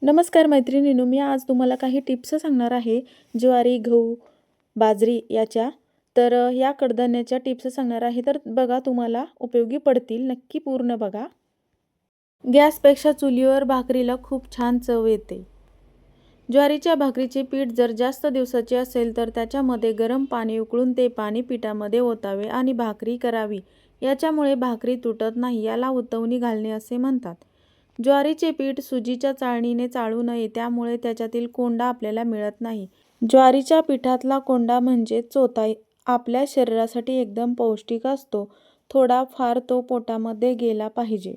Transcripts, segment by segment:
नमस्कार मैत्रिणींनो, मी आज तुम्हाला काही टिप्स सांगणार आहे ज्वारी, गहू, बाजरी याच्या. या कडधान्याच्या टिप्स सांगणार आहे, तर बघा तुम्हाला उपयोगी पडतील. नक्की पूर्ण बघा. गॅसपेक्षा चुलीवर भाकरीला खूप छान चव येते. ज्वारीच्या भाकरीचे पीठ जर जास्त दिवसाचे असेल तर त्याच्यामध्ये गरम पाणी उकळून ते पाणी पिठामध्ये ओतावे आणि भाकरी करावी. याच्यामुळे भाकरी तुटत नाही. याला उतवणी घालणे असे म्हणतात. ज्वारीचे पीठ सुजीच्या चाळणीने चाळू नये, त्यामुळे त्याच्यातील कोंडा आपल्याला मिळत नाही. ज्वारीच्या पिठातला कोंडा म्हणजे चोथा आपल्या शरीरासाठी एकदम पौष्टिक असतो. थोडाफार तो पोटामध्ये गेला पाहिजे.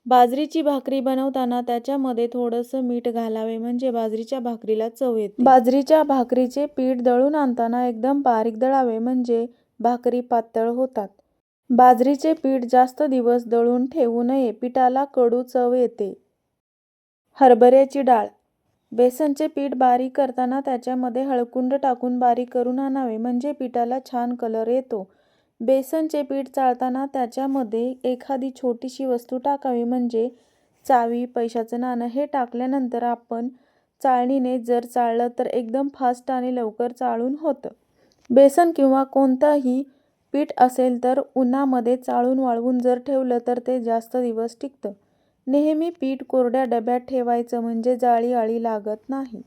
बाजरीची भाकरी बनवताना त्याच्यामध्ये थोडंसं मीठ घालावे, म्हणजे बाजरीच्या भाकरीला चव येते. बाजरीच्या भाकरीचे पीठ दळून आणताना एकदम बारीक दळावे, म्हणजे भाकरी पातळ होतात. बाजरीचे पीठ जास्त दिवस दळून ठेवू नये, पिठाला कडू चव येते. हरभऱ्याची डाळ. बेसनचे पीठ बारीक करताना त्याच्यामध्ये हळकुंड टाकून बारीक करून आणावे, म्हणजे पिठाला छान कलर येतो. बेसनचे पीठ चाळताना त्याच्यामध्ये एखादी छोटीशी वस्तू टाकावी, म्हणजे चावी, पैशाचं नाणं हे टाकल्यानंतर आपण चाळणीने जर चाळलं तर एकदम फास्ट आणि लवकर चाळून होतं. बेसन किंवा कोणतंही पीठ असेल तर उन्हामध्ये चाळून वाळवून जर ठेवलं तर ते जास्त दिवस टिकतं. नेहमी पीठ कोरड्या डब्यात ठेवायचं, म्हणजे जाळी आळी लागत नाही.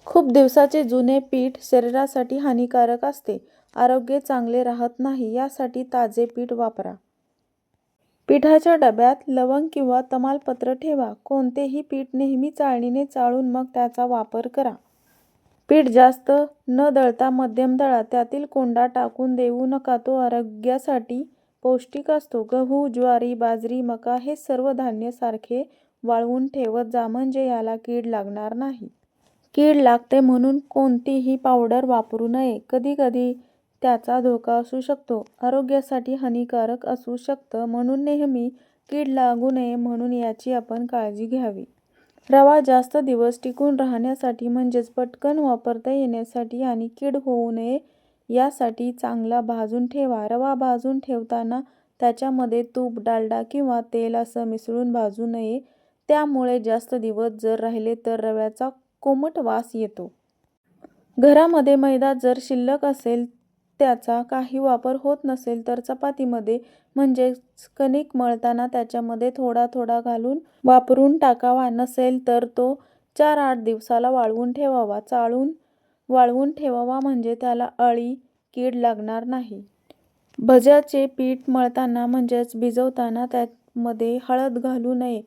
खूप दिवसाचे जुने पीठ शरीरासाठी हानिकारक असते. आरोग्य चांगले राहत नाही. यासाठी ताजे पीठ वापरा. पिठाच्या डब्यात लवंग किंवा तमालपत्र ठेवा. कोणतेही पीठ नेहमी चाळणीने चाळून मग त्याचा वापर करा. पीठ जास्त न दळता मध्यम दळा. त्यातील कोंडा टाकून देऊ नका, तो आरोग्यासाठी पौष्टिक असतो. गहू, ज्वारी, बाजरी, मका हे सर्व धान्य सारखे वाळवून ठेवत जा, म्हणजे याला कीड लागणार नाही. कीड लागते म्हणून कोणतीही पावडर वापरू नये. कधी कधी त्याचा धोका असू शकतो. आरोग्यासाठी हानिकारक असू शकतं, म्हणून नेहमी कीड लागू नये म्हणून याची आपण काळजी घ्यावी. रवा जास्त दिवस टिकून राहण्यासाठी, म्हणजेच पटकन वापरता येण्यासाठी आणि कीड होऊ नये यासाठी चांगला भाजून ठेवा. रवा भाजून ठेवताना त्याच्यामध्ये तूप, डालडा किंवा तेल असं मिसळून भाजू नये, त्यामुळे जास्त दिवस जर राहिले तर रव्याचा कोमट वास येतो. घरामध्ये मैदा जर शिल्लक असेल, त्याचा काही वापर होत नसेल तर चपातीमध्ये, म्हणजेच कणिक मळताना त्याच्यामध्ये थोडा थोडा घालून वापरून टाकावा. नसेल तर तो 4-8 दिवसाला वाळवून ठेवावा. चाळून वाळवून ठेवावा, म्हणजे त्याला अळी, कीड लागणार नाही. भज्याचे पीठ मळताना, म्हणजेच भिजवताना त्यामध्ये हळद घालू नये.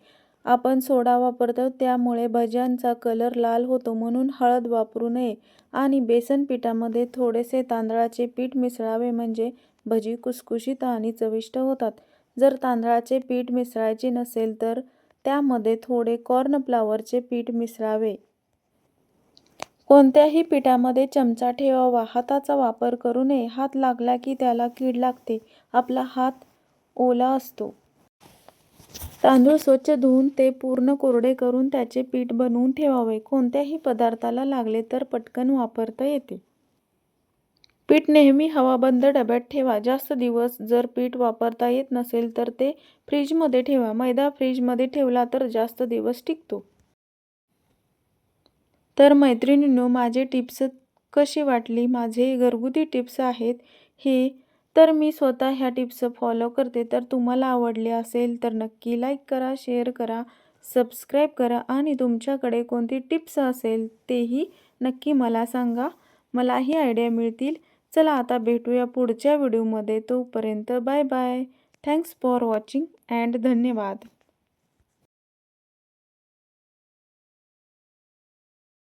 आपण सोडा वापरतो, त्यामुळे भज्यांचा कलर लाल होतो, म्हणून हळद वापरू नये. आणि बेसन पिठामध्ये थोडेसे तांदळाचे पीठ मिसळावे, म्हणजे भजी खुसखुशीत आणि चविष्ट होतात. जर तांदळाचे पीठ मिसळायचे नसेल तर त्यामध्ये थोडे कॉर्नफ्लॉवरचे पीठ मिसळावे. कोणत्याही पिठामध्ये चमचा ठेवावा. हाताचा वापर करू नये. हात लागला की त्याला कीड लागते. आपला हात ओला असतो. तांदूळ स्वच्छ धुवून ते पूर्ण कोरडे करून त्याचे पीठ बनवून ठेवावे. कोणत्याही पदार्थाला लागले तर पटकन वापरता येते. पीठ नेहमी हवाबंद डब्यात ठेवा. जास्त दिवस जर पीठ वापरता येत नसेल तर ते फ्रीजमध्ये ठेवा. मैदा फ्रीजमध्ये ठेवला तर जास्त दिवस टिकतो. तर मैत्रिणींनो, माझे टिप्स कशी वाटली? माझे घरगुती टिप्स आहेत हे. तर मी स्वतः ह्या टिप्स फॉलो करते. तर तुम्हाला आवडले असेल तर नक्की लाईक करा, शेअर करा, सबस्क्राईब करा आणि तुमच्याकडे कोणती टिप्स असेल तेही नक्की मला सांगा. मलाही आयडिया मिळतील. चला आता भेटूया पुढच्या व्हिडिओमध्ये. तोपर्यंत bye bye. Thanks for watching and धन्यवाद.